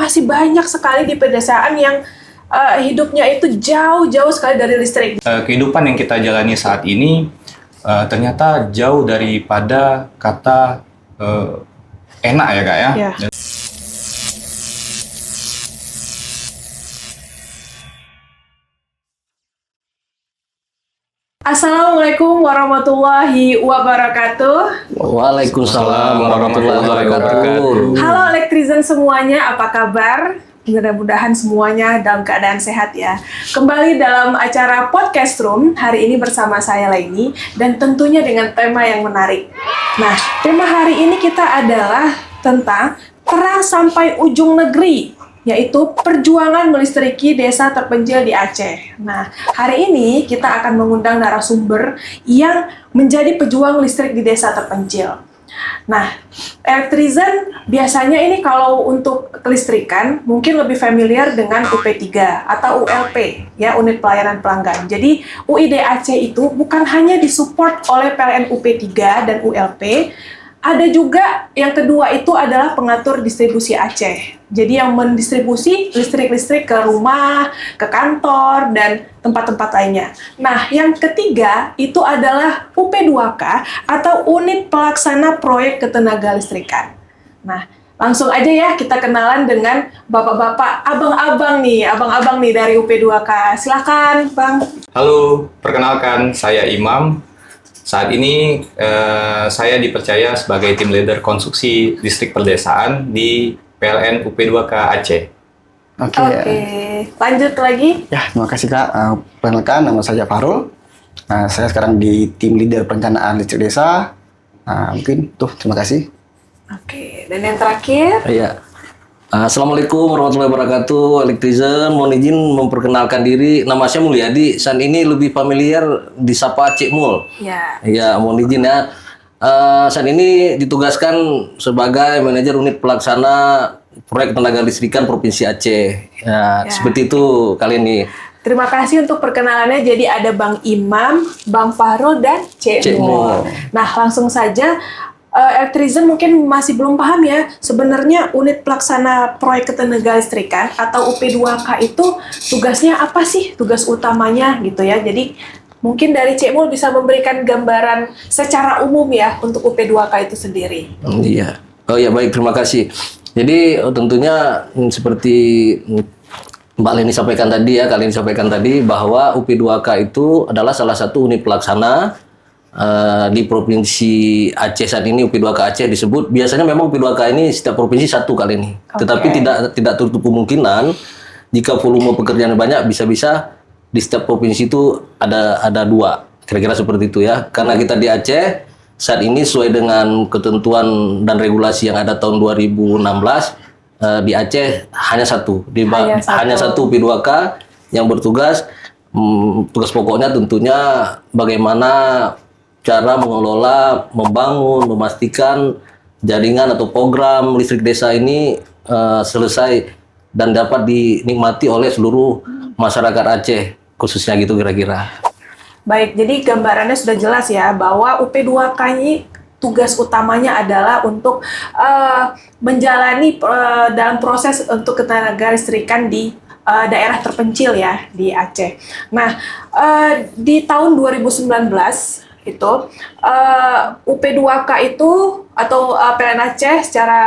masih banyak sekali di pedesaan yang hidupnya itu jauh-jauh sekali dari listrik. Kehidupan yang kita jalani saat ini ternyata jauh daripada kata enak ya Kak ya. Ya. Assalamualaikum warahmatullahi wabarakatuh. Waalaikumsalam warahmatullahi wabarakatuh. Halo Elektrizen semuanya, apa kabar? Mudah-mudahan semuanya dalam keadaan sehat ya. Kembali dalam acara Podcast Room, hari ini bersama saya Laini, dan tentunya dengan tema yang menarik. Nah, tema hari ini kita adalah tentang terang sampai ujung negeri, yaitu perjuangan melistriki desa terpencil di Aceh. Nah, hari ini kita akan mengundang narasumber yang menjadi pejuang listrik di desa terpencil. Nah, Elektrizen biasanya ini kalau untuk kelistrikan mungkin lebih familiar dengan UP3 atau ULP, ya, Unit Pelayanan Pelanggan. Jadi, UID Aceh itu bukan hanya disupport oleh PLN UP3 dan ULP, ada juga yang kedua itu adalah pengatur distribusi Aceh. Jadi yang mendistribusi listrik-listrik ke rumah, ke kantor, dan tempat-tempat lainnya. Nah, yang ketiga itu adalah UP2K atau Unit Pelaksana Proyek Ketenaga Listrikan. Nah, langsung aja ya kita kenalan dengan bapak-bapak, abang-abang nih dari UP2K. Silakan, Bang. Halo, perkenalkan saya Imam. Saat ini saya dipercaya sebagai tim leader konstruksi listrik perdesaan di PLN UP2K Aceh. Oke, lanjut lagi. Ya, terima kasih Kak. Perkenalkan, nama saya Farul. Saya sekarang di tim leader perencanaan listrik desa. Mungkin tuh, terima kasih. Oke, dan yang terakhir. Iya. Assalamualaikum warahmatullahi wabarakatuh. Elektrizen, mohon izin memperkenalkan diri. Nama saya Mulyadi. Saat ini lebih familiar disapa Cik Mul. Ya. Ya, mohon izin ya. Saat ini ditugaskan sebagai manajer unit pelaksana proyek tenaga listrikan Provinsi Aceh. Ya. Seperti itu kali ini. Terima kasih untuk perkenalannya. Jadi ada Bang Imam, Bang Farul, dan Cik Mul. Nah, langsung saja. Elektrizen mungkin masih belum paham ya, sebenarnya unit pelaksana proyek ketenaga listrikan atau UP2K itu tugasnya apa sih, tugas utamanya gitu ya. Jadi mungkin dari Cik Mul bisa memberikan gambaran secara umum ya untuk UP2K itu sendiri. Iya. Oh ya, baik, terima kasih. Jadi tentunya seperti Mbak Leni sampaikan tadi bahwa UP2K itu adalah salah satu unit pelaksana di Provinsi Aceh. Saat ini UP2K Aceh disebut, biasanya memang UP2K ini setiap provinsi satu kali ini. Tetapi tidak tertutup kemungkinan jika volume pekerjaan banyak bisa-bisa di setiap provinsi itu ada dua. Kira-kira seperti itu ya. Karena kita di Aceh saat ini sesuai dengan ketentuan dan regulasi yang ada tahun 2016, di Aceh hanya satu UP2K yang bertugas. Tugas pokoknya tentunya bagaimana cara mengelola, membangun, memastikan jaringan atau program listrik desa ini selesai dan dapat dinikmati oleh seluruh masyarakat Aceh, khususnya gitu kira-kira. Baik, jadi gambarannya sudah jelas ya bahwa UP2K ini tugas utamanya adalah untuk menjalani dalam proses untuk ketenaga listrikan di daerah terpencil ya di Aceh. Nah, di tahun 2019 itu UP2K itu atau PLN Aceh secara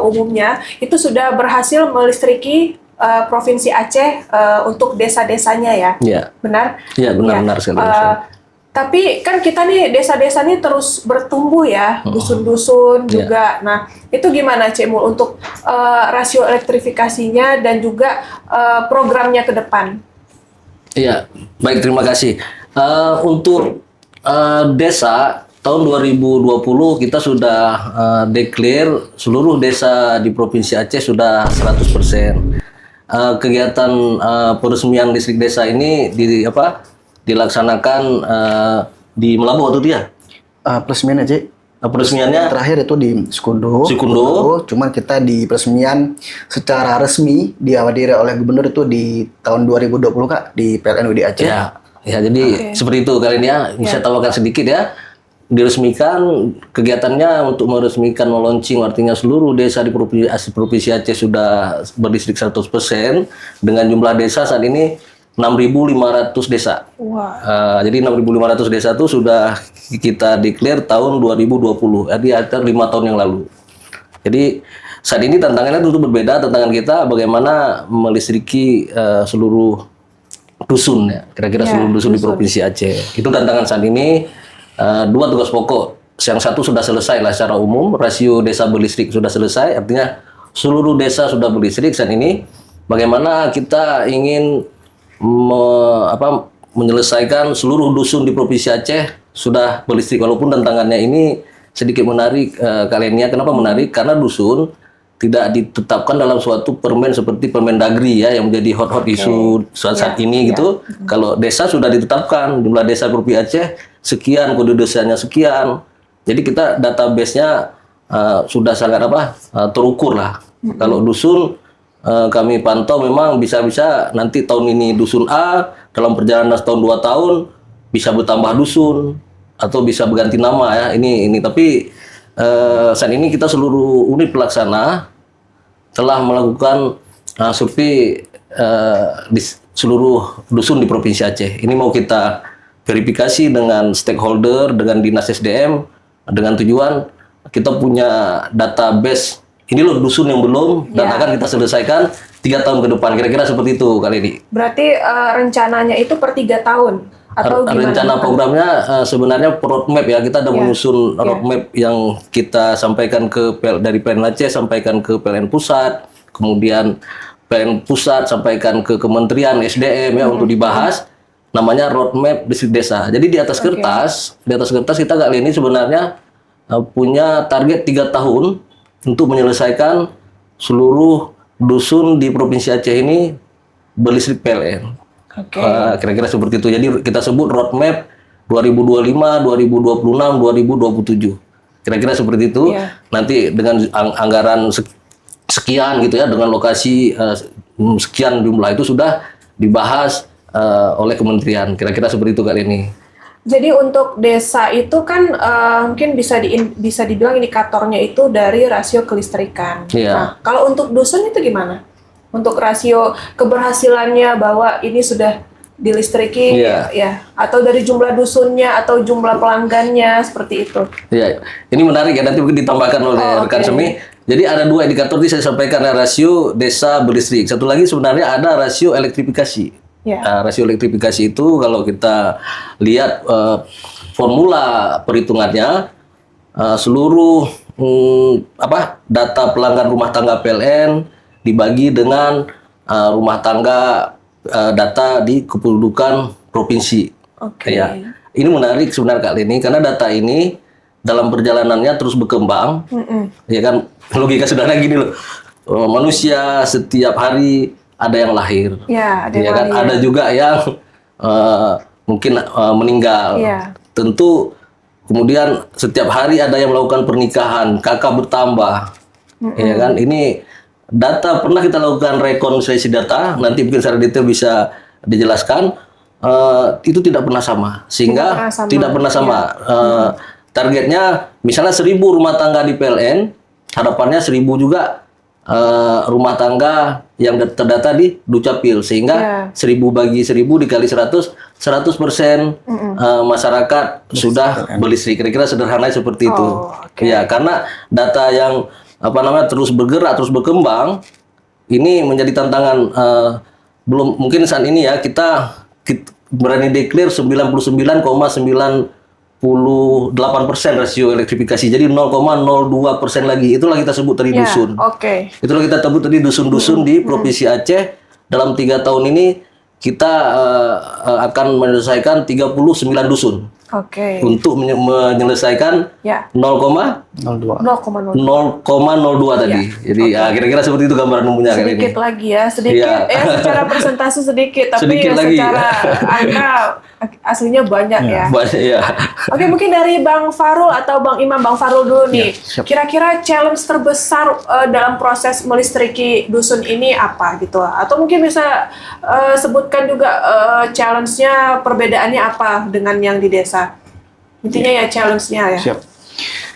umumnya itu sudah berhasil melistriki Provinsi Aceh untuk desa-desanya ya. Iya. Benar? Iya, benar sekali. Tapi kan kita nih desa-desa ini terus bertumbuh ya, dusun-dusun juga. Nah, itu gimana Cik Mul untuk rasio elektrifikasinya dan juga programnya ke depan? Iya, baik, terima kasih. Untuk desa tahun 2020 kita sudah declare seluruh desa di Provinsi Aceh sudah 100%. Kegiatan peresmian listrik desa ini dilaksanakan di Melabu waktu itu ya? Peresmian aja. Peresmiannya terakhir itu di Sikundo. Cuman kita di peresmian secara resmi dihadiri oleh gubernur itu di tahun 2020 Kak di PLN UID Aceh. Ya, jadi seperti itu kali ini ya. Bisa tawarkan sedikit ya. diresmikan kegiatannya untuk meresmikan launching artinya seluruh desa di Provinsi Aceh sudah berlistrik 100% dengan jumlah desa saat ini 6.500 desa. Wah. Jadi 6.500 desa itu sudah kita declare tahun 2020, jadi ada 5 tahun yang lalu. Jadi saat ini tantangannya tentu berbeda. Tantangan kita bagaimana melistriki seluruh dusun ya, kira-kira seluruh dusun di Provinsi Aceh. Itu tantangan saat ini. 2 tugas pokok. Yang satu sudah selesai lah secara umum, rasio desa berlistrik sudah selesai, artinya seluruh desa sudah berlistrik saat ini. Bagaimana kita ingin menyelesaikan seluruh dusun di Provinsi Aceh sudah berlistrik, walaupun tantangannya ini sedikit menarik kalian ya. Kenapa menarik? Karena dusun tidak ditetapkan dalam suatu permen seperti Permendagri ya, yang menjadi hot isu saat ini gitu. Kalau desa sudah ditetapkan, jumlah desa Provinsi Aceh sekian, kode desanya sekian. Jadi kita database-nya sudah sangat terukur lah. Kalau dusun kami pantau memang bisa-bisa nanti tahun ini dusun A, dalam perjalanan setahun 2 tahun bisa bertambah dusun atau bisa berganti nama ya. Ini tapi saat ini kita seluruh unit pelaksana telah melakukan survei di seluruh dusun di Provinsi Aceh. Ini mau kita verifikasi dengan stakeholder, dengan Dinas SDM, dengan tujuan kita punya database. Ini loh dusun yang belum dan akan kita selesaikan 3 tahun ke depan. Kira-kira seperti itu kali ini. Berarti rencananya itu per 3 tahun atau gimana? Rencana programnya sebenarnya roadmap ya. Kita ada menyusun roadmap yang kita sampaikan dari PLN Aceh sampaikan ke PLN Pusat, kemudian PLN Pusat sampaikan ke Kementerian SDM ya untuk dibahas. Namanya roadmap distrik desa. Jadi di atas kertas kita kali ini sebenarnya punya target 3 tahun untuk menyelesaikan seluruh dusun di Provinsi Aceh ini berlistrik PLN. Kira-kira seperti itu. Jadi kita sebut roadmap 2025, 2026, 2027. Kira-kira seperti itu. Nanti dengan anggaran sekian gitu ya, dengan lokasi sekian jumlah itu sudah dibahas oleh kementerian. Kira-kira seperti itu kali ini. Jadi untuk desa itu kan mungkin bisa dibilang indikatornya itu dari rasio kelistrikan. Nah, kalau untuk dusun itu gimana? Untuk rasio keberhasilannya bahwa ini sudah dilistriki ya, atau dari jumlah dusunnya atau jumlah pelanggannya seperti itu. Iya, ini menarik ya, nanti mungkin ditambahkan oleh rekan Semi. Jadi ada 2 indikator tadi saya sampaikan, rasio desa berlistrik. Satu lagi sebenarnya ada rasio elektrifikasi. Rasio elektrifikasi itu kalau kita lihat formula perhitungannya, seluruh data pelanggan rumah tangga PLN dibagi dengan rumah tangga data di kependudukan provinsi. Ya, ini menarik sebenarnya kali ini karena data ini dalam perjalanannya terus berkembang. Ya kan, logika sederhana gini loh, manusia setiap hari ada yang lahir, ada juga yang mungkin meninggal. Tentu kemudian setiap hari ada yang melakukan pernikahan, kakak bertambah, ya kan. Ini data pernah kita lakukan rekonsiliasi data, nanti mungkin secara detail bisa dijelaskan. Itu tidak pernah sama, sehingga tidak pernah sama. Targetnya misalnya 1.000 rumah tangga di PLN, harapannya 1.000 juga rumah tangga yang terdata di Dukcapil, sehingga 1.000 bagi 1.000 dikali 100 masyarakat sudah berlistrik. Kira-kira sederhana seperti itu. Ya, karena data yang terus bergerak, terus berkembang, ini menjadi tantangan. Belum mungkin saat ini ya kita berani declare 99,98% rasio elektrifikasi. Jadi 0,02% lagi. Itulah kita sebut tadi dusun. Itulah kita sebut tadi dusun-dusun di Provinsi Aceh. Dalam 3 tahun ini kita akan menyelesaikan 39 dusun. Untuk menyelesaikan 0,02 tadi. Jadi kira-kira seperti itu gambaran umumnya kali ini. Sedikit lagi ya, secara persentase sedikit, tapi sedikit secara angka aslinya banyak ya. Oke, mungkin dari Bang Farul atau Bang Imam, Bang Farul dulu nih. Kira-kira challenge terbesar dalam proses melistriki dusun ini apa gitu? Atau mungkin bisa sebutkan juga challenge-nya, perbedaannya apa dengan yang di desa? Intinya ya challenge-nya ya. Siap.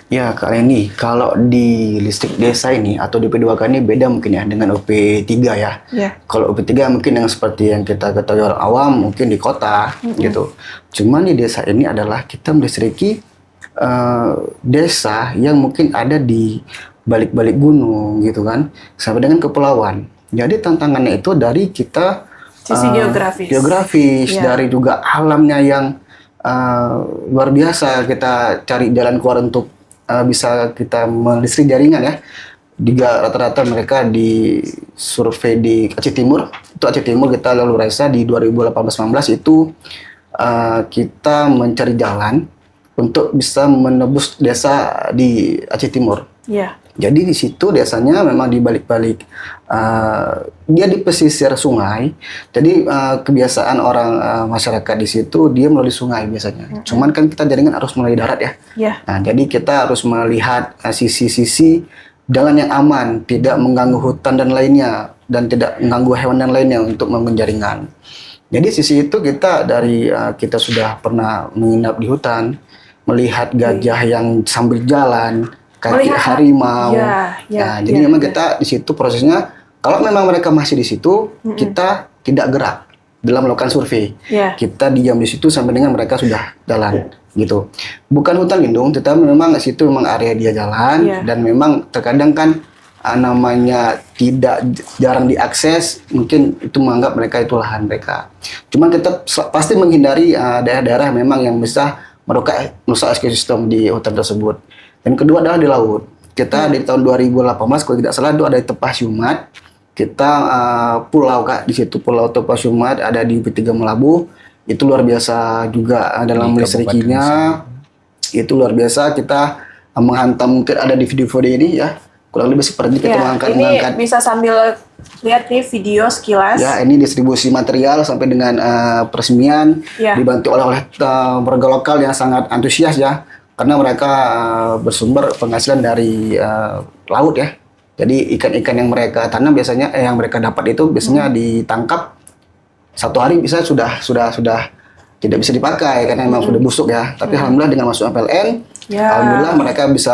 Ya, kali ini kalau di listrik desa ini atau di P2K ini beda mungkin ya dengan UP3 ya. Iya. Kalau UP3 mungkin yang seperti yang kita ketahui orang awam mungkin di kota gitu. Cuman di desa ini adalah kita melistriki desa yang mungkin ada di balik-balik gunung gitu kan, sampai dengan kepulauan. Jadi tantangannya itu dari kita Sisi geografis. Geografis, dari juga alamnya yang luar biasa. Kita cari jalan keluar untuk bisa kita melistrik jaringan ya. Juga rata-rata mereka di survei di Aceh Timur, itu Aceh Timur kita lalu rasa di 2018-19 itu kita mencari jalan untuk bisa menebus desa di Aceh Timur. Iya. Jadi di situ desanya memang di balik-balik dia di pesisir sungai. Jadi kebiasaan orang masyarakat di situ dia melalui sungai biasanya. Cuman kan kita jaringan harus melalui darat ya. Iya. Nah, jadi kita harus melihat sisi-sisi jalan yang aman, tidak mengganggu hutan dan lainnya dan tidak mengganggu hewan dan lainnya untuk membangun jaringan. Jadi sisi itu kita dari kita sudah pernah menginap di hutan, melihat gajah yang sambil jalan, kaki Melihat harimau. ya, Jadi memang kita di situ prosesnya, kalau memang mereka masih di situ, kita tidak gerak dalam melakukan survei. Iya. Kita diam di situ sampai dengan mereka sudah jalan gitu. Bukan hutan lindung, tetapi memang di situ memang area dia jalan dan memang terkadang kan namanya tidak jarang diakses, mungkin itu menganggap mereka itu lahan mereka. Cuman kita pasti menghindari daerah-daerah memang yang bisa merusak ekosistem di hutan tersebut. Dan kedua adalah di laut. Kita di tahun 2018 kalau tidak salah itu ada Tepas Yumat. Kita pulau Kak, di situ Pulau Tepas Yumat ada di P3 Melabu. Itu luar biasa juga dalam melistrikinya. Itu luar biasa, kita menghantam, mungkin ada di video-video ini ya. Kurang lebih seperti kita mengangkat. Ini bisa sambil lihat nih video sekilas. Ya, ini distribusi material sampai dengan peresmian, dibantu oleh warga lokal yang sangat antusias ya. Karena mereka bersumber penghasilan dari laut ya. Jadi ikan-ikan yang mereka tanam biasanya yang mereka dapat itu biasanya ditangkap satu hari bisa sudah tidak bisa dipakai karena memang sudah busuk ya. Tapi alhamdulillah dengan masuk PLN, alhamdulillah mereka bisa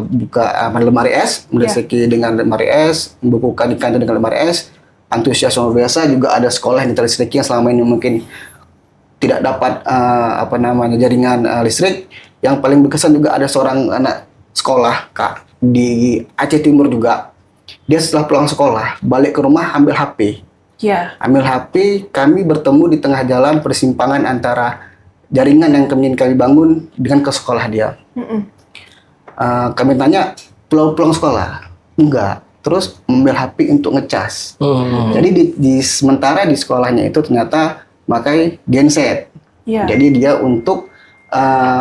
buka lemari es, melistriki dengan lemari es, membukukan ikan dengan lemari es. Antusias luar biasa. Juga ada sekolah yang listriki yang selama ini mungkin tidak dapat jaringan listrik. Yang paling berkesan juga ada seorang anak sekolah Kak di Aceh Timur juga. Dia setelah pulang sekolah balik ke rumah ambil HP. Ambil HP, kami bertemu di tengah jalan persimpangan antara jaringan yang kami bangun dengan ke sekolah dia. Kami tanya, pulang sekolah? Enggak. Terus ambil HP untuk ngecas. Jadi di sementara di sekolahnya itu ternyata pakai genset. Jadi dia untuk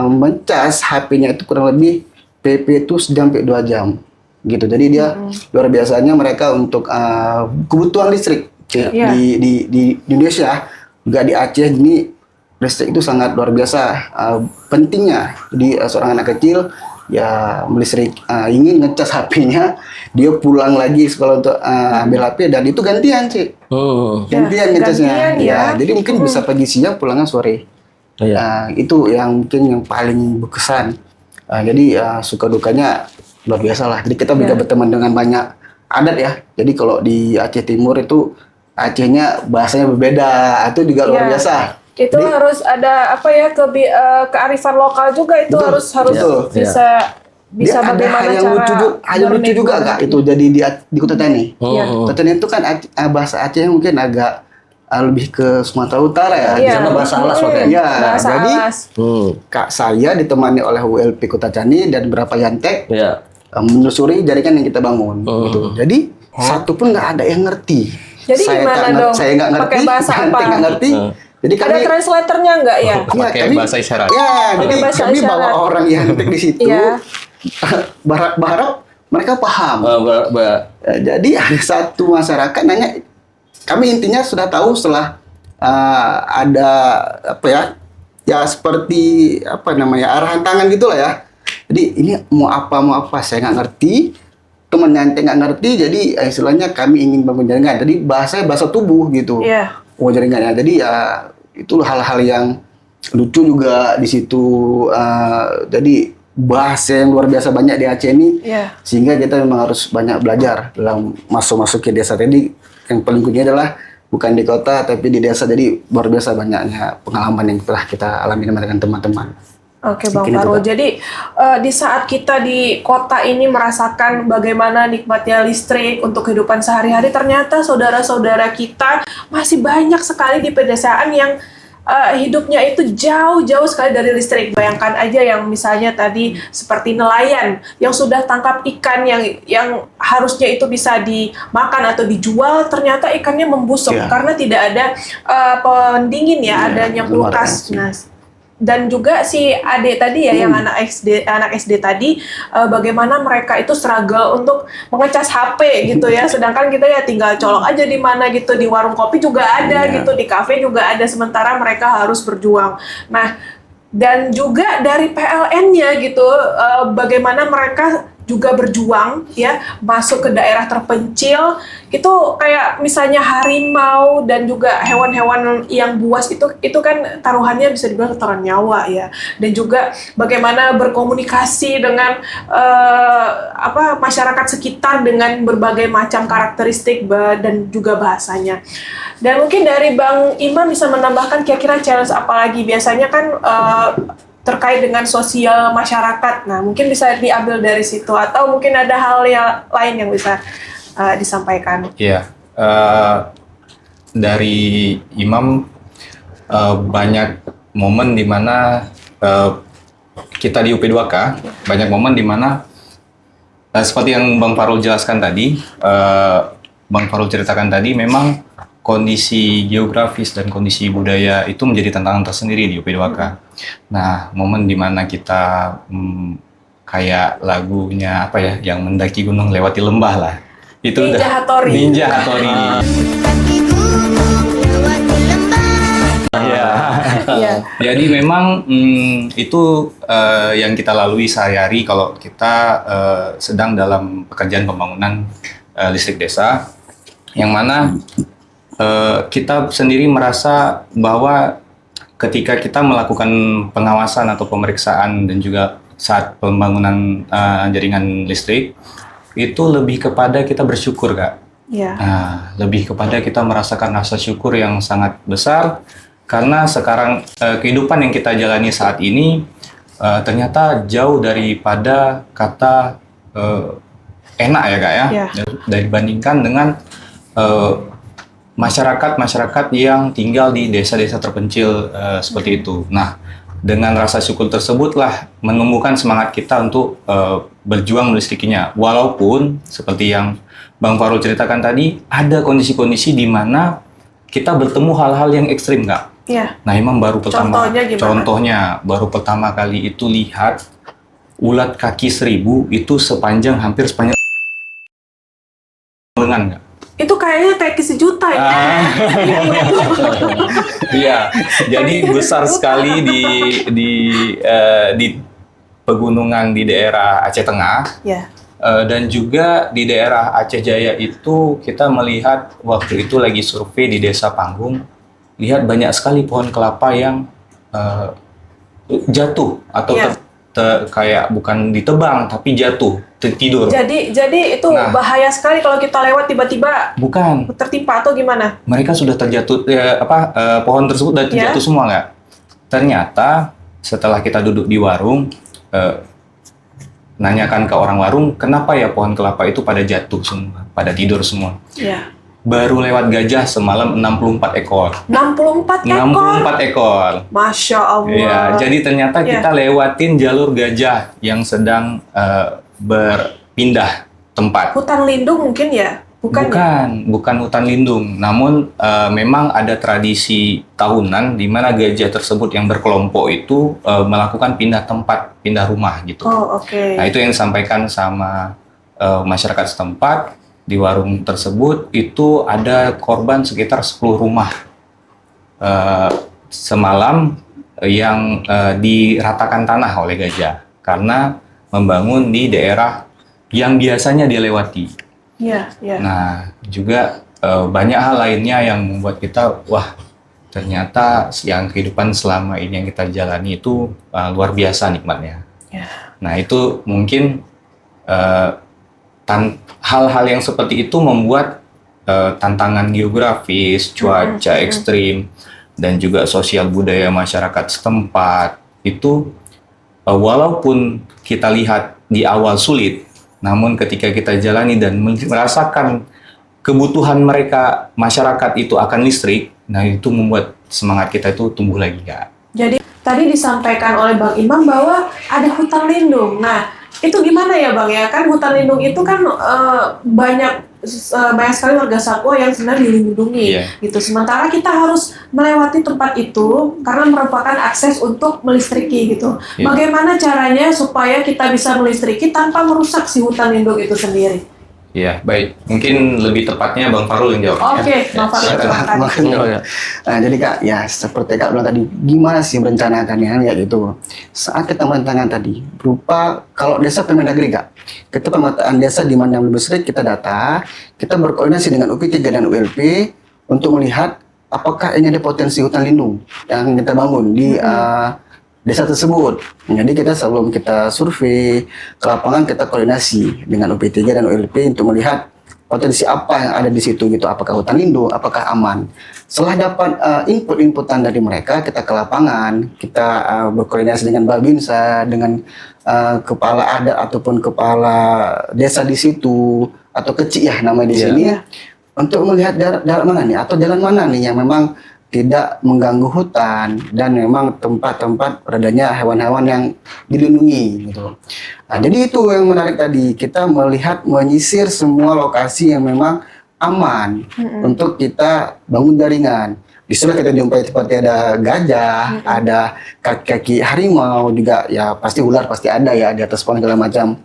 mencas HP-nya itu kurang lebih PP itu sampai 2 jam gitu. Jadi dia luar biasanya mereka untuk kebutuhan listrik di Indonesia juga di Aceh ini listrik itu sangat luar biasa pentingnya. Jadi seorang anak kecil ya melistrik ingin ngecas HP-nya, dia pulang lagi sekolah untuk ambil HP dan itu gantian sih. Gantian ngecasnya. Ya, jadi mungkin bisa pagi siang pulangnya sore. Itu yang mungkin yang paling berkesan. Jadi suka dukanya luar biasa lah. Jadi kita juga berteman dengan banyak adat ya. Jadi kalau di Aceh Timur itu Acehnya bahasanya berbeda. Itu juga luar biasa. Itu jadi, harus ada kearifan lokal juga itu harus bisa bagaimana cara lucu juga Kak itu jadi di Kota Tani. Kota Tani itu kan bahasa Aceh mungkin agak lebih ke Sumatera Utara ya. Di sana bahasa Alas pakai. Jadi Kak saya ditemani oleh WLP Kota Tani dan beberapa yantek menelusuri jaringan yang kita bangun. Gitu. Jadi satu pun nggak ada yang ngerti. Jadi gimana dong? Saya nggak ngerti. Pakai bahasa apa? Nggak ngerti. Jadi ada translatornya nggak ya? Pakai bahasa isyarat. Jadi kami bawa orang yantek di situ. Berharap mereka paham. Jadi ada satu masyarakat nanya. Kami intinya sudah tahu setelah ada seperti arahan tangan gitulah ya. Jadi ini mau apa saya nggak ngerti, teman nyantai nggak ngerti, jadi istilahnya kami ingin bangun jaringan. Jadi bahasa tubuh gitu. jaringannya. Jadi ya itu hal-hal yang lucu juga di situ. Jadi bahasa yang luar biasa banyak di Aceh ini, sehingga kita memang harus banyak belajar dalam masuk ke desa tadi. Yang paling kuncinya adalah bukan di kota tapi di desa. Jadi luar biasa banyaknya pengalaman yang telah kita alami dengan teman-teman. Oke Bang Farul, jadi di saat kita di kota ini merasakan bagaimana nikmatnya listrik untuk kehidupan sehari-hari, ternyata saudara-saudara kita masih banyak sekali di pedesaan yang hidupnya itu jauh-jauh sekali dari listrik. Bayangkan aja yang misalnya tadi seperti nelayan yang sudah tangkap ikan yang harusnya itu bisa dimakan atau dijual, ternyata ikannya membusuk karena tidak ada pendingin adanya kulkas. Nah, dan juga si adik tadi yang anak SD tadi, bagaimana mereka itu struggle untuk mengecas HP gitu ya, sedangkan kita ya tinggal colok aja di mana gitu, di warung kopi juga ada gitu, di kafe juga ada, sementara mereka harus berjuang. Nah, dan juga dari PLN-nya gitu, bagaimana mereka juga berjuang masuk ke daerah terpencil, itu kayak misalnya harimau dan juga hewan-hewan yang buas itu kan taruhannya bisa dibilang taruhan nyawa dan juga bagaimana berkomunikasi dengan masyarakat sekitar dengan berbagai macam karakteristik dan juga bahasanya. Dan mungkin dari Bang Imam bisa menambahkan kira-kira challenge apa lagi, biasanya kan terkait dengan sosial masyarakat. Nah, mungkin bisa diambil dari situ, atau mungkin ada hal yang lain yang bisa disampaikan. Iya, dari Imam banyak momen di mana kita di UP2K, banyak momen di mana seperti yang Bang Farul jelaskan tadi, Bang Farul ceritakan tadi, memang kondisi geografis dan kondisi budaya itu menjadi tantangan tersendiri di UP2K. Nah, momen di mana kita kayak lagunya yang mendaki gunung lewati lembah lah. Itu Ninja Hattori. Ninja Hattori. Jadi memang itu yang kita lalui sehari-hari kalau kita sedang dalam pekerjaan pembangunan listrik desa, yang mana kita sendiri merasa bahwa ketika kita melakukan pengawasan atau pemeriksaan dan juga saat pembangunan jaringan listrik, itu lebih kepada kita bersyukur, Kak. Nah, lebih kepada kita merasakan rasa syukur yang sangat besar, karena sekarang kehidupan yang kita jalani saat ini ternyata jauh daripada kata enak ya, Kak ya, dibandingkan dengan masyarakat yang tinggal di desa-desa terpencil seperti itu. Nah, dengan rasa syukur tersebutlah menumbuhkan semangat kita untuk berjuang melistrikinya. Walaupun seperti yang Bang Farul ceritakan tadi, ada kondisi-kondisi di mana kita bertemu hal-hal yang ekstrim, Kak. Nah, Imam baru baru pertama kali itu lihat ulat kaki 1000 itu hampir sepanjang lengan, Kak. Itu kayaknya kaki 1 juta ya. Iya, jadi besar sekali di pegunungan di daerah Aceh Tengah. Dan juga di daerah Aceh Jaya itu kita melihat waktu itu lagi survei di Desa Panggung, lihat banyak sekali pohon kelapa yang jatuh atau kayak bukan ditebang tapi jatuh, tertidur. Jadi itu bahaya sekali kalau kita lewat tiba-tiba tertimpa atau gimana? Mereka sudah terjatuh, pohon tersebut sudah terjatuh semua, nggak? Ternyata setelah kita duduk di warung, nanyakan ke orang warung, kenapa ya pohon kelapa itu pada jatuh semua, pada tidur semua? Baru lewat gajah semalam 64 ekor. 64 ekor? 64 ekor. Masya Allah. Ya, jadi ternyata kita lewatin jalur gajah yang sedang berpindah tempat. Hutan lindung mungkin ya? Bukan hutan lindung. Namun memang ada tradisi tahunan di mana gajah tersebut yang berkelompok itu melakukan pindah tempat, pindah rumah gitu. Nah, itu yang disampaikan sama masyarakat setempat. Di warung tersebut itu ada korban sekitar 10 rumah semalam yang diratakan tanah oleh gajah karena membangun di daerah yang biasanya dilewati. Iya. Nah, juga banyak hal lainnya yang membuat kita ternyata yang kehidupan selama ini yang kita jalani itu luar biasa nikmatnya. Nah itu mungkin hal-hal yang seperti itu membuat tantangan geografis, cuaca ekstrim, dan juga sosial budaya masyarakat setempat itu walaupun kita lihat di awal sulit, namun ketika kita jalani dan merasakan kebutuhan mereka masyarakat itu akan listrik, nah itu membuat semangat kita itu tumbuh lagi, Kak. Jadi tadi disampaikan oleh Bang Imam bahwa ada hutan lindung. Nah, itu gimana ya Bang ya? Kan hutan lindung itu kan banyak sekali warga satwa yang sebenarnya dilindungi gitu. Sementara kita harus melewati tempat itu karena merupakan akses untuk melistriki gitu. Bagaimana caranya supaya kita bisa melistriki tanpa merusak si hutan lindung itu sendiri? Iya, baik. Mungkin lebih tepatnya Bang Farul yang jawab. Oke, Bang Farul silakan. Jadi Kak, ya seperti Kak bilang tadi, gimana sih merencanakannya ya gitu. Saat kita merencanakan tadi, berupa kalau desa Permendagri Kak, kita pemetaan desa di mana yang lebih sering kita data, kita berkoordinasi dengan UP3 dan ULP untuk melihat apakah ini ada potensi hutan lindung yang kita bangun di desa tersebut. Jadi kita sebelum kita survei ke lapangan, kita koordinasi dengan UP3 dan ULP untuk melihat potensi apa yang ada di situ gitu, apakah hutan lindung, apakah aman. Setelah dapat inputan dari mereka, kita ke lapangan, kita berkoordinasi dengan Babinsa, dengan kepala adat ataupun kepala desa di situ, atau kecil ya namanya di sini, untuk melihat daerah mana nih atau jalan mana nih yang memang tidak mengganggu hutan dan memang tempat-tempat beradanya hewan-hewan yang dilindungi gitu. Nah, jadi itu yang menarik tadi, kita melihat menyisir semua lokasi yang memang aman untuk kita bangun jaringan. Di sana kita jumpai seperti ada gajah, ada kaki-kaki harimau juga, ya pasti ular pasti ada ya di atas pohon segala macam.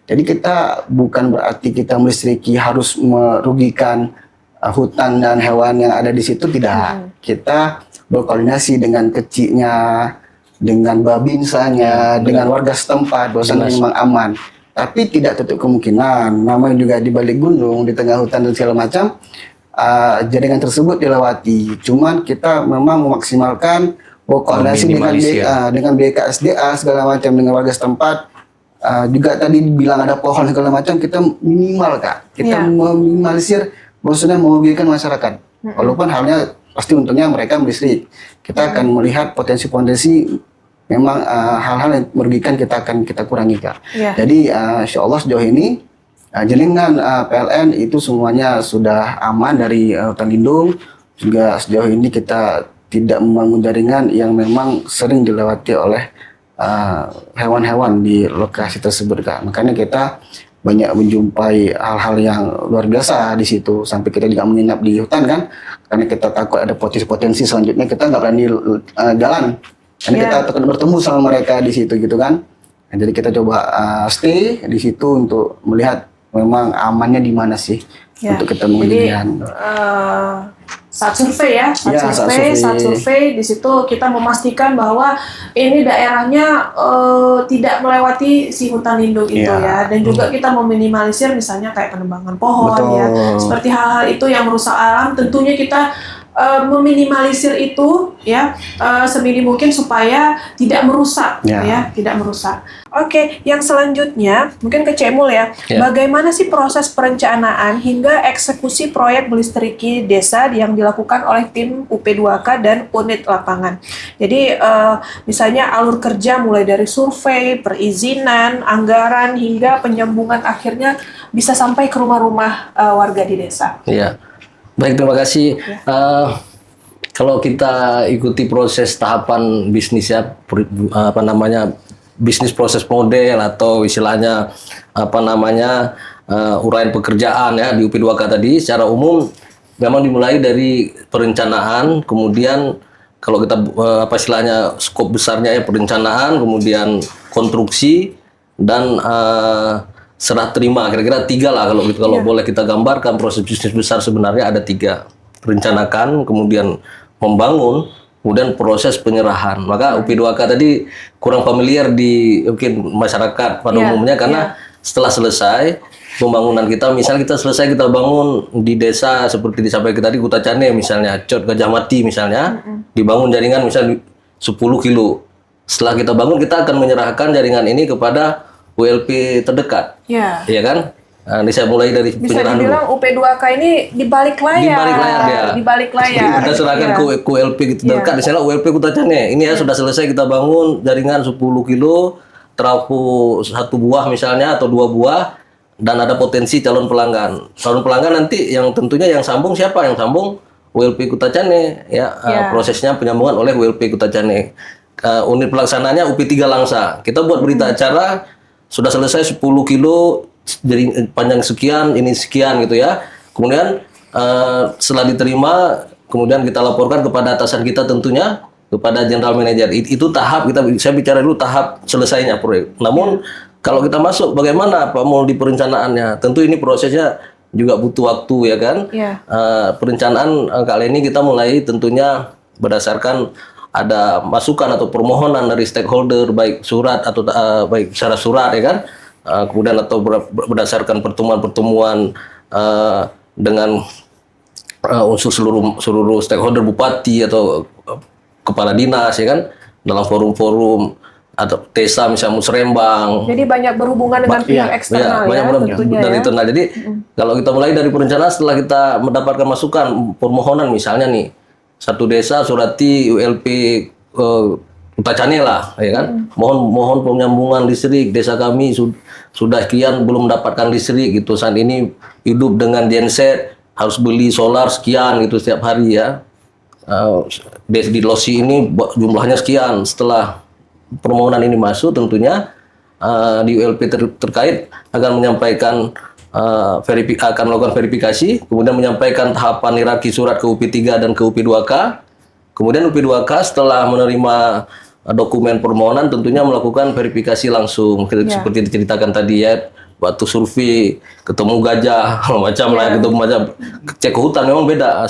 Jadi kita bukan berarti kita melistriki harus merugikan hutan dan hewan yang ada di situ, tidak. Kita berkoordinasi dengan kecilnya, dengan Babinsanya, dengan warga setempat, bahwasanya memang aman. Tapi tidak tutup kemungkinan, namanya juga di balik gunung, di tengah hutan dan segala macam, jaringan tersebut dilewati. Cuman kita memang memaksimalkan berkoordinasi dengan BKSDA segala macam, dengan warga setempat. Juga tadi bilang ada pohon segala macam, kita minimal Kak, kita meminimalisir maksudnya merugikan masyarakat. Walaupun halnya pasti untungnya mereka listrik. Kita akan melihat potensi-potensi memang hal-hal yang merugikan kita akan kita kurangi Kak. Jadi insya Allah sejauh ini jaringan PLN itu semuanya sudah aman dari hutan lindung. Juga sejauh ini kita tidak membangun jaringan yang memang sering dilewati oleh hewan-hewan di lokasi tersebut Kak. Makanya kita banyak menjumpai hal-hal yang luar biasa di situ, sampai kita juga menginap di hutan kan, karena kita takut ada potensi-potensi selanjutnya, kita nggak berani jalan, karena kita takut bertemu sama mereka di situ gitu kan. Nah, jadi kita coba stay di situ untuk melihat memang amannya di mana sih untuk kita mengendalikan. Saat survei saat survei di situ kita memastikan bahwa ini daerahnya tidak melewati si hutan lindung itu ya, dan juga kita meminimalisir misalnya kayak penebangan pohon ya, seperti hal-hal itu yang merusak alam. Tentunya kita meminimalisir itu ya seminim mungkin supaya tidak merusak ya, tidak merusak. Oke, yang selanjutnya mungkin ke Cemul ya. Bagaimana sih proses perencanaan hingga eksekusi proyek melistriki desa yang dilakukan oleh tim UP2K dan unit lapangan? Jadi misalnya alur kerja mulai dari survei, perizinan, anggaran hingga penyambungan akhirnya bisa sampai ke rumah-rumah warga di desa. Iya. Baik, terima kasih. Kalau kita ikuti proses tahapan bisnis ya, bisnis proses model atau istilahnya uraian pekerjaan ya di UP2K tadi, secara umum memang dimulai dari perencanaan, kemudian kalau kita istilahnya skop besarnya ya perencanaan, kemudian konstruksi dan serah terima, kira-kira 3 lah kalau boleh kita gambarkan proses bisnis besar sebenarnya ada 3: rencanakan, kemudian membangun, kemudian proses penyerahan. Maka UP2K tadi kurang familiar di mungkin masyarakat pada umumnya karena setelah selesai pembangunan kita. Misal kita selesai kita bangun di desa seperti disampaikan tadi Kutacane misalnya, Cot Gajah Mati misalnya, dibangun jaringan misalnya 10 kilo. Setelah kita bangun kita akan menyerahkan jaringan ini kepada WLP terdekat. Ya. Iya kan? Nah, ini saya mulai dari Bisa penyerahan dibilang UP2K ini di balik layar. Di balik layar dia. Di balik layar. Kita serahkan Iya. ke WLP gitu dekat, misalnya WLP Kutacane. Ini ya sudah selesai kita bangun jaringan 10 kilo, trafo 1 buah misalnya atau 2 buah, dan ada potensi calon pelanggan. Calon pelanggan nanti yang tentunya yang sambung siapa? Yang sambung WLP Kutacane ya. Prosesnya penyambungan oleh WLP Kutacane. Unit pelaksananya UP3 Langsa. Kita buat berita acara sudah selesai 10 kilo jadi panjang sekian, ini sekian gitu ya. Kemudian setelah diterima, kemudian kita laporkan kepada atasan kita tentunya, kepada general manager. Itu tahap saya bicara dulu tahap selesainya proyek. Namun kalau kita masuk bagaimana Pak Mul di perencanaannya? Tentu ini prosesnya juga butuh waktu ya kan. Perencanaan kali ini kita mulai tentunya berdasarkan ada masukan atau permohonan dari stakeholder baik surat atau baik secara surat ya kan. Kemudian atau berdasarkan pertemuan-pertemuan dengan unsur seluruh stakeholder bupati atau kepala dinas ya kan dalam forum-forum atau desa misalnya Musrembang. Jadi banyak berhubungan dengan pihak eksternal banyak tentunya dari internal. Jadi kalau kita mulai dari perencanaan setelah kita mendapatkan masukan permohonan misalnya nih satu desa surati ULP Kutacane lah, ya kan? Mohon penyambungan listrik desa kami sudah sekian belum mendapatkan listrik gitu. Saat ini hidup dengan genset harus beli solar sekian gitu setiap hari ya. Di losi ini jumlahnya sekian. Setelah permohonan ini masuk, tentunya di ULP terkait akan menyampaikan akan melakukan verifikasi, kemudian menyampaikan tahapan hierarki surat ke UP3 dan ke UP2K. Kemudian UP2K setelah menerima dokumen permohonan tentunya melakukan verifikasi langsung seperti diceritakan tadi ya, waktu survei ketemu gajah macam lah, ketemu macam cek ke hutan memang beda.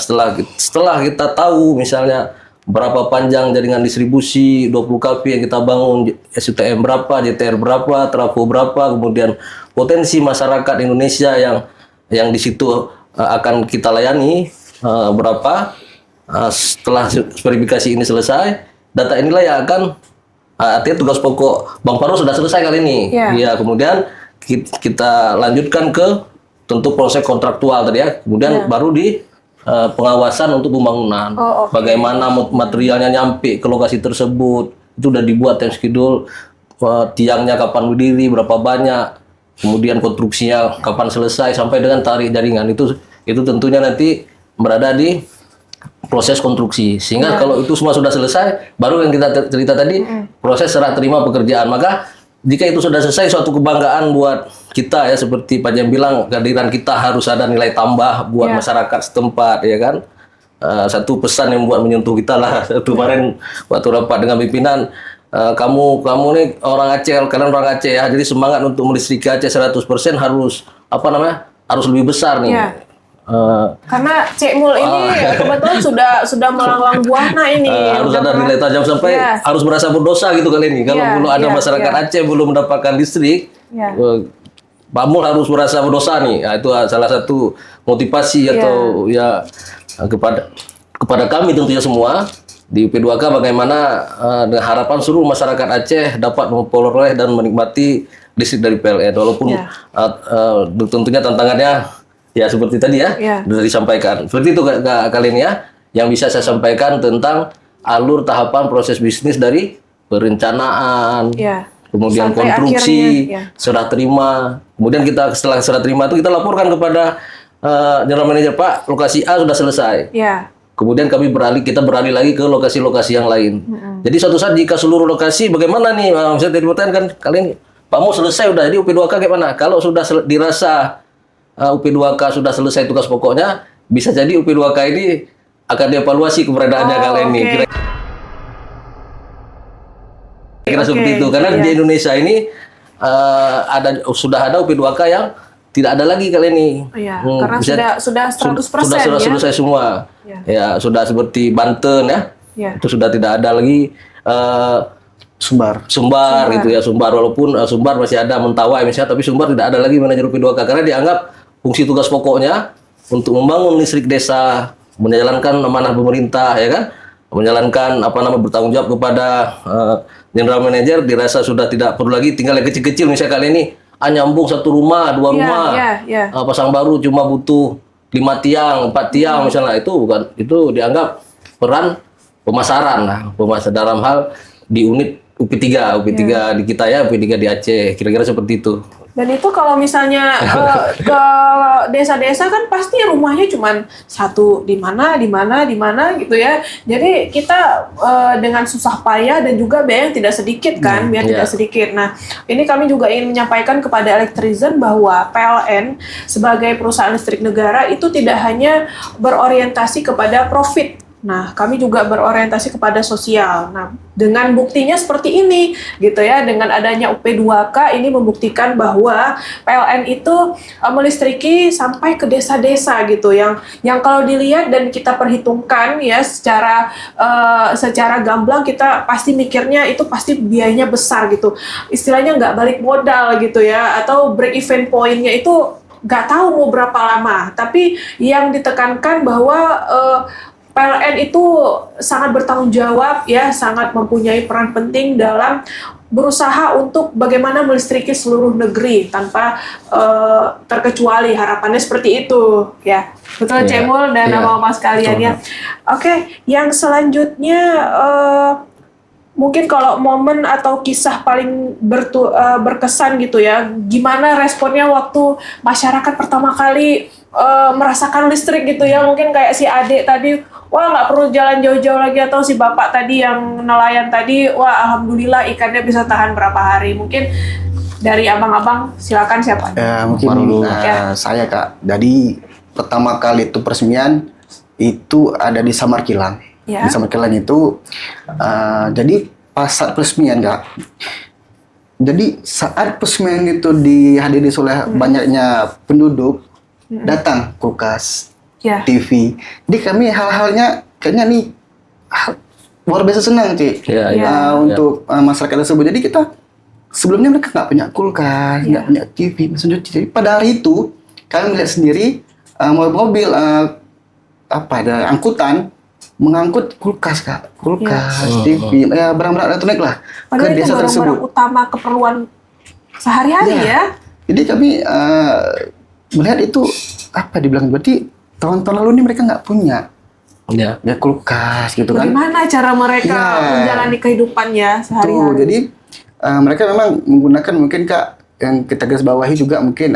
Setelah kita tahu misalnya berapa panjang jaringan distribusi 20 kV yang kita bangun, SUTM berapa, JTR berapa, trafo berapa, kemudian potensi masyarakat Indonesia yang di situ akan kita layani berapa. Setelah verifikasi ini selesai, data inilah yang akan artinya tugas pokok Bang Faro sudah selesai kali ini. Ya, kemudian kita lanjutkan ke tentu proses kontraktual tadi ya. Kemudian baru di pengawasan untuk pembangunan. Bagaimana materialnya nyampe ke lokasi tersebut, itu udah dibuat time schedule, tiangnya kapan berdiri, berapa banyak, kemudian konstruksinya kapan selesai sampai dengan tarik jaringan. Itu tentunya nanti berada di proses konstruksi. Sehingga kalau itu semua sudah selesai, baru yang kita cerita tadi proses serah terima pekerjaan. Maka jika itu sudah selesai, suatu kebanggaan buat kita ya, seperti Pak Jem bilang, kehadiran kita harus ada nilai tambah buat masyarakat setempat ya kan. Satu pesan yang buat menyentuh kita lah. Kemarin waktu rapat dengan pimpinan, kamu nih orang Aceh, kalian orang Aceh ya, jadi semangat untuk melistriki Aceh 100% harus harus lebih besar nih. Karena Cek Mul ini kebetulan sudah melanglang buana ini. Harus ada nilai tajam sampai harus merasa berdosa gitu kali ini. Kalau belum ada masyarakat Aceh belum mendapatkan listrik, Pak Mul harus merasa berdosa nih. Nah, itu salah satu motivasi atau ya kepada kami tentunya semua di UP2K bagaimana dengan harapan seluruh masyarakat Aceh dapat memperoleh dan menikmati listrik dari PLN. Walaupun tentunya tantangannya ya seperti tadi ya, sudah disampaikan. Seperti itu kalian ya, yang bisa saya sampaikan tentang alur tahapan proses bisnis dari perencanaan, kemudian sampai konstruksi, serah terima. Kemudian kita setelah serah terima itu kita laporkan kepada general manager, Pak, lokasi A sudah selesai. Kemudian kita beralih lagi ke lokasi-lokasi yang lain. Jadi suatu saat jika seluruh lokasi bagaimana nih, misalnya tadi pertanyaan kan kalian, Pak mau selesai udah, jadi UP2K gimana? Kalau sudah dirasa UP2K sudah selesai tugas pokoknya, bisa jadi UP2K ini akan dievaluasi keberadaannya kalian ini. Kira seperti itu. Karena di Indonesia ini sudah ada UP2K yang tidak ada lagi kali ini. Karena sudah 100% sudah selesai semua. Ya, sudah seperti Banten ya. Itu sudah tidak ada lagi Sumbar gitu ya, Sumbar walaupun Sumbar masih ada Mentawai misalnya, tapi Sumbar tidak ada lagi manajer UP2K karena dianggap fungsi tugas pokoknya untuk membangun listrik desa, menjalankan amanah pemerintah ya kan, menjalankan bertanggung jawab kepada general manager, dirasa sudah tidak perlu lagi tinggal yang kecil-kecil misalnya kali ini nyambung satu rumah, dua rumah, pasang baru cuma butuh 5 tiang, 4 tiang misalnya, itu dianggap peran pemasaran dalam hal di unit UP3 di kita ya, UP3 di Aceh, kira-kira seperti itu. Dan itu kalau misalnya ke desa-desa kan pasti rumahnya cuma satu di mana gitu ya. Jadi kita dengan susah payah dan juga biaya yang tidak sedikit kan, tidak sedikit. Nah, ini kami juga ingin menyampaikan kepada Electrizen bahwa PLN sebagai perusahaan listrik negara itu tidak hanya berorientasi kepada profit. Nah, kami juga berorientasi kepada sosial. Nah, dengan buktinya seperti ini, gitu ya, dengan adanya UP2K ini membuktikan bahwa PLN itu melistriki sampai ke desa-desa gitu, yang kalau dilihat dan kita perhitungkan ya secara gamblang kita pasti mikirnya itu pasti biayanya besar gitu, istilahnya nggak balik modal gitu ya, atau break even point-nya itu nggak tahu mau berapa lama. Tapi yang ditekankan bahwa PLN itu sangat bertanggung jawab ya, sangat mempunyai peran penting dalam berusaha untuk bagaimana melistriki seluruh negeri tanpa terkecuali, harapannya seperti itu ya. Betul Cemul dan nama mas kalian ya. Oke, yang selanjutnya mungkin kalau momen atau kisah paling berkesan gitu ya, gimana responnya waktu masyarakat pertama kali merasakan listrik gitu ya, mungkin kayak si adik tadi, wah nggak perlu jalan jauh-jauh lagi, atau si bapak tadi yang nelayan tadi, wah alhamdulillah ikannya bisa tahan berapa hari. Mungkin dari abang-abang silakan siapa? Mungkin saya Kak. Jadi pertama kali itu peresmian itu ada di Samarkilang. Di Samarkilang itu jadi pas saat peresmian Kak. Jadi saat peresmian itu dihadiri oleh banyaknya penduduk, datang kulkas, TV. Jadi kami hal-halnya kayaknya nih luar biasa senang untuk masyarakat tersebut. Jadi kita sebelumnya mereka nggak punya kulkas, nggak punya TV, mesin cuci. Jadi pada hari itu kami melihat sendiri mobil ada angkutan mengangkut kulkas Kak, TV, barang-barang elektronik lah. Padahal ke desa itu tersebut. Barang-barang utama keperluan sehari-hari ya. Jadi kami melihat itu dibilang, berarti tahun-tahun lalu ini mereka nggak punya kulkas gitu kan. Bagaimana cara mereka menjalani kehidupannya sehari-hari? Jadi mereka memang menggunakan mungkin Kak, yang kita garis bawahi juga mungkin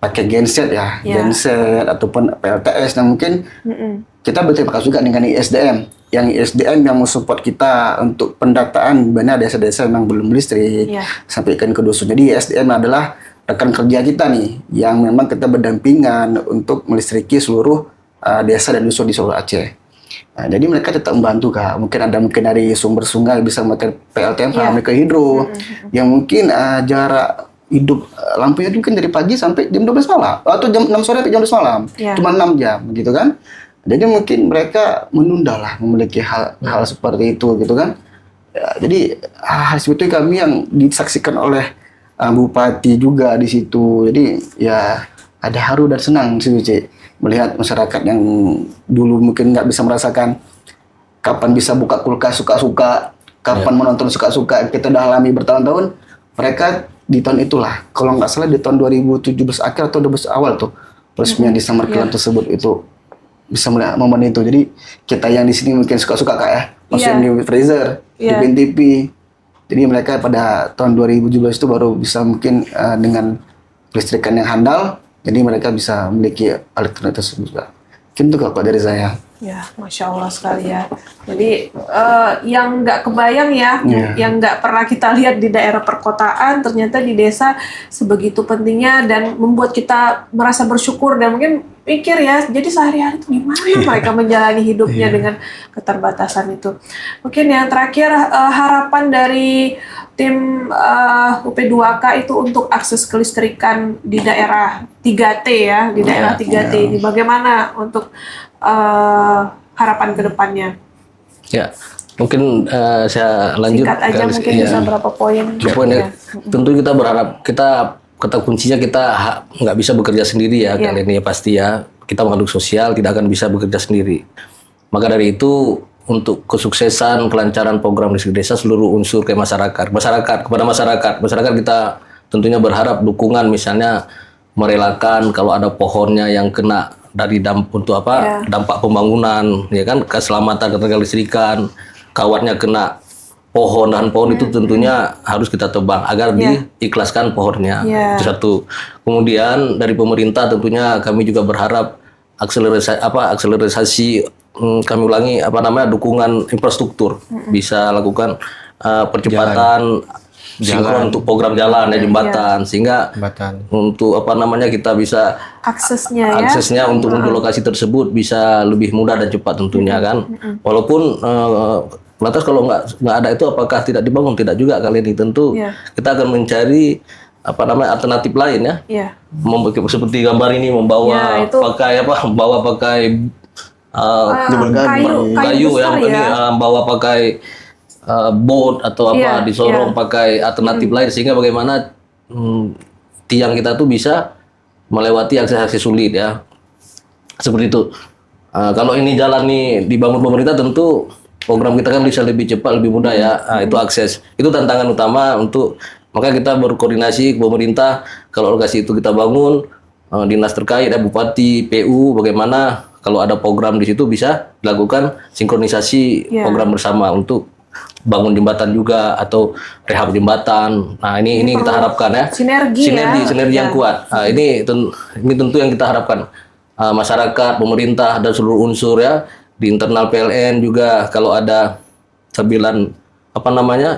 pakai genset genset ataupun PLTS, dan mungkin kita berterima kasih juga dengan ISDM yang mensupport kita untuk pendataan mana desa-desa yang belum listrik sampaikan ke dusun. Jadi ISDM adalah rekan kerja kita nih, yang memang kita berdampingan untuk melistriki seluruh desa dan dusun di seluruh Aceh. Nah, jadi mereka tetap membantu Kak. Mungkin dari sumber sungai bisa memakai PLTM sampai ke hidro, yang mungkin jarak hidup lampunya itu kan dari pagi sampai jam 12 malam atau jam 6 sore sampai jam 12 malam, cuma 6 jam gitu kan. Jadi mungkin mereka menunda lah memiliki hal seperti itu gitu kan. Jadi hal seperti itu kami yang disaksikan oleh Bupati juga di situ. Jadi ya ada haru dan senang sih melihat masyarakat yang dulu mungkin nggak bisa merasakan kapan bisa buka kulkas suka-suka, kapan menonton suka-suka, kita udah alami bertahun-tahun. Mereka di tahun itulah, kalau nggak salah di tahun 2017 akhir atau 2017 awal tuh peresmian di Samarkilang tersebut itu bisa melihat momen itu. Jadi kita yang di sini mungkin suka-suka Kak ya, masukin di freezer, di TV. Jadi mereka pada tahun 2017 itu baru bisa mungkin dengan listrikan yang handal, jadi mereka bisa memiliki elektronik tersebut juga. Mungkin itu Kak dari saya. Ya, Masya Allah sekali ya. Jadi yang nggak kebayang ya, yang nggak pernah kita lihat di daerah perkotaan, ternyata di desa sebegitu pentingnya dan membuat kita merasa bersyukur dan mungkin pikir ya, jadi sehari-hari itu gimana mereka menjalani hidupnya dengan keterbatasan itu. Mungkin yang terakhir harapan dari tim UP2K itu untuk akses kelistrikan di daerah 3T ya, di daerah 3T ini bagaimana untuk harapan ke depannya? Ya, Mungkin saya lanjut. Singkat aja mungkin bisa berapa poin. Poin ya. Tentu kita berharap kata kuncinya kita nggak bisa bekerja sendiri ya kali ini ya pasti ya. Kita makhluk sosial tidak akan bisa bekerja sendiri. Maka dari itu untuk kesuksesan kelancaran program listrik desa seluruh unsur kepada masyarakat kita tentunya berharap dukungan, misalnya merelakan kalau ada pohonnya yang kena dari dampak pembangunan, ya kan, keselamatan kelistrikan, kawatnya kena pohon itu tentunya harus kita tebang agar diikhlaskan pohonnya. Itu satu. Kemudian dari pemerintah tentunya kami juga berharap akselerasi kami ulangi dukungan infrastruktur, bisa lakukan percepatan sinkron untuk program jalan jembatan sehingga untuk kita bisa aksesnya untuk lokasi tersebut bisa lebih mudah dan cepat tentunya kan. Walaupun lantas kalau nggak ada itu apakah tidak dibangun? Tidak juga kali ini, tentu kita akan mencari alternatif lain ya. Seperti gambar ini membawa pakai kayu ya, bawa pakai boat atau disorong pakai alternatif lain sehingga bagaimana tiang kita tuh bisa melewati akses sulit ya, seperti itu. Kalau ini jalan nih dibangun pemerintah tentu program kita kan bisa lebih cepat, lebih mudah ya. Itu akses, itu tantangan utama maka kita berkoordinasi ke pemerintah kalau lokasi itu kita bangun, dinas terkait bupati, PU, bagaimana kalau ada program di situ bisa dilakukan sinkronisasi program bersama untuk bangun jembatan juga atau rehab jembatan. Nah ini kita harapkan ya sinergi yang kuat. Nah, ini tentu yang kita harapkan, masyarakat, pemerintah dan seluruh unsur ya di internal PLN juga kalau ada terbilang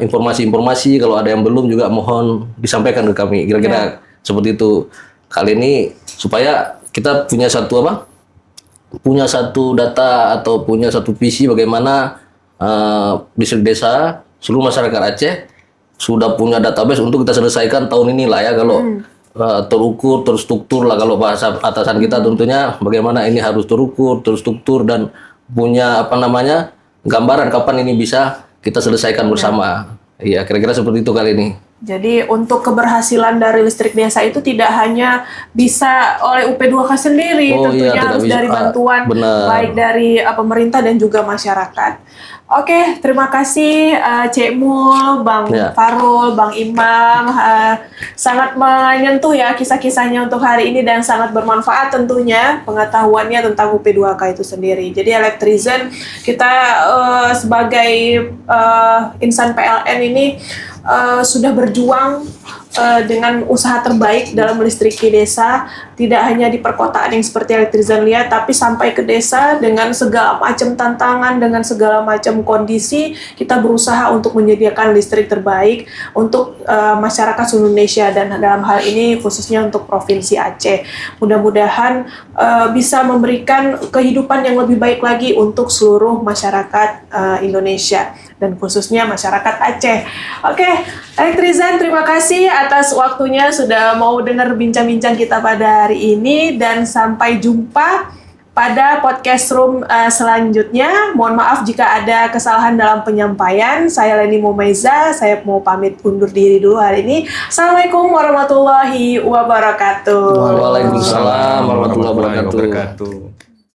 informasi-informasi, kalau ada yang belum juga mohon disampaikan ke kami. Kira-kira seperti itu kali ini supaya kita punya satu data atau punya satu visi bagaimana distrik desa seluruh masyarakat Aceh sudah punya database untuk kita selesaikan tahun ini lah ya, kalau terukur, terstruktur lah kalau bahasa atasan kita tentunya bagaimana ini harus terukur, terstruktur dan punya gambaran kapan ini bisa kita selesaikan bersama. Iya, kira-kira seperti itu kali ini. Jadi untuk keberhasilan dari listrik desa itu tidak hanya bisa oleh UP2K sendiri, tentunya harus dari bantuan baik dari pemerintah dan juga masyarakat. Oke, terima kasih Cek Mul, Bang Farul, Bang Imam, sangat menyentuh ya kisah-kisahnya untuk hari ini dan sangat bermanfaat tentunya pengetahuannya tentang UP2K itu sendiri. Jadi Elektrizen kita sebagai insan PLN ini sudah berjuang dengan usaha terbaik dalam melistriki desa, tidak hanya di perkotaan yang seperti Elektrizen lihat, tapi sampai ke desa dengan segala macam tantangan, dengan segala macam kondisi, kita berusaha untuk menyediakan listrik terbaik untuk masyarakat seluruh Indonesia dan dalam hal ini khususnya untuk Provinsi Aceh. Mudah-mudahan bisa memberikan kehidupan yang lebih baik lagi untuk seluruh masyarakat Indonesia dan khususnya masyarakat Aceh. Oke, Elektrizen, terima kasih atas waktunya sudah mau dengar bincang-bincang kita pada hari ini dan sampai jumpa pada podcast room selanjutnya. Mohon maaf jika ada kesalahan dalam penyampaian. Saya Leni Momaiza, saya mau pamit undur diri dulu hari ini. Assalamualaikum warahmatullahi wabarakatuh. Waalaikumsalam warahmatullahi wabarakatuh.